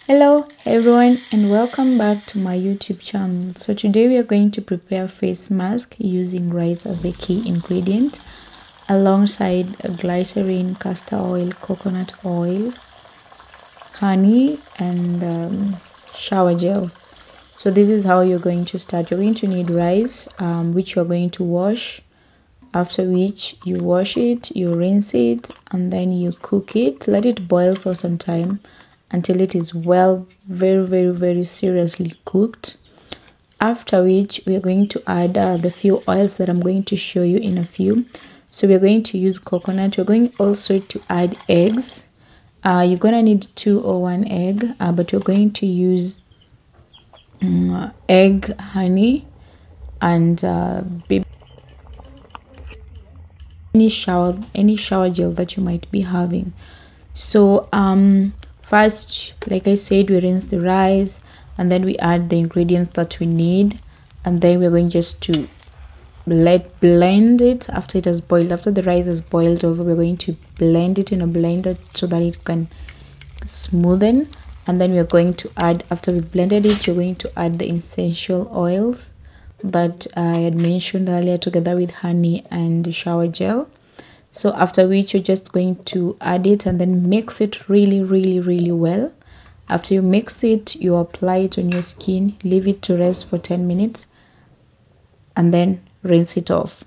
Hello everyone and welcome back to my YouTube channel. So today we are going to prepare face mask using rice as the key ingredient alongside glycerin, castor oil, coconut oil, honey and shower gel. So this is how you're going to start. You're going to need rice which you're going to wash, after which you wash it, you rinse it, and then you cook it. Let it boil for some time until it is very seriously cooked, after which we are going to add the few oils that I'm going to show you in a few. So we're going to use coconut. We're going also to add eggs. You're gonna need 2 or 1 egg, but you're going to use egg, honey, and any shower gel that you might be having. So first, like I said, we rinse the rice and then we add the ingredients that we need, and then we're going just to blend it after it has boiled. After the rice has boiled over, we're going to blend it in a blender so that it can smoothen. And then we're going to add, after we blended it, you're going to add the essential oils that I had mentioned earlier together with honey and shower gel. So after which you're just going to add it and then mix it really well. After you mix it, you apply it on your skin, leave it to rest for 10 minutes, and then rinse it off.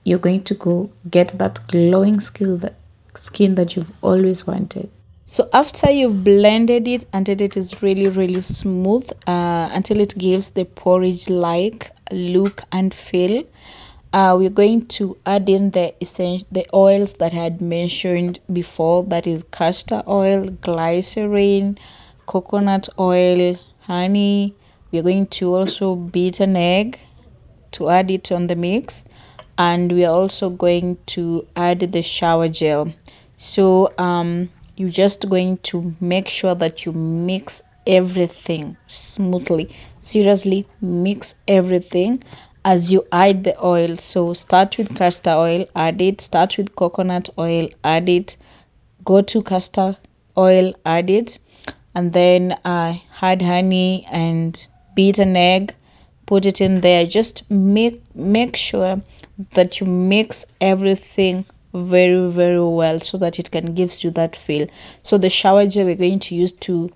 You're going to go get that glowing skin that you've always wanted. So after you've blended it until it is really smooth, until it gives the porridge like look and feel, we're going to add in the oils that I had mentioned before, that is castor oil, glycerin, coconut oil, honey. We're going to also beat an egg to add it on the mix, and we are also going to add the shower gel. So you're just going to make sure that you mix everything smoothly. Seriously, mix everything as you add the oil. So start with castor oil, add it. Start with coconut oil, add it. Go to castor oil, add it, and then add honey and beat an egg, put it in there. Just make sure that you mix everything very well so that it can give you that feel. So the shower gel we're going to use to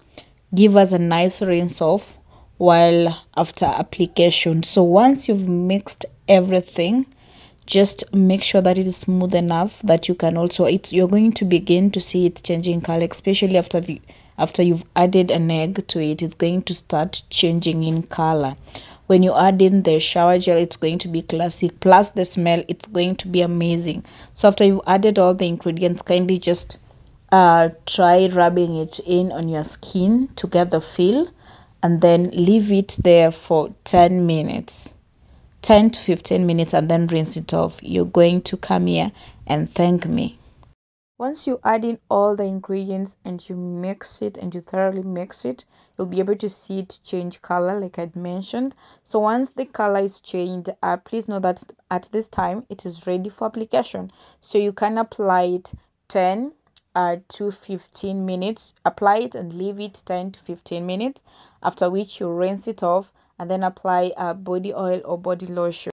give us a nice rinse off while after application. So once you've mixed everything, just make sure that it is smooth enough that you can also you're going to begin to see it changing color, especially after you've added an egg to it. It's going to start changing in color. When you add in the shower gel, it's going to be classic, plus the smell, it's going to be amazing. So after you've added all the ingredients, kindly just try rubbing it in on your skin to get the feel, and then leave it there for 10 minutes, 10 to 15 minutes, and then rinse it off. You're going to come here and thank me. Once you add in all the ingredients and you mix it and you thoroughly mix it, you'll be able to see it change color like I'd mentioned. So once the color is changed, please know that at this time it is ready for application. So you can apply it 10 to 15 minutes. Apply it and leave it 10 to 15 minutes, after which you rinse it off and then apply body oil or body lotion.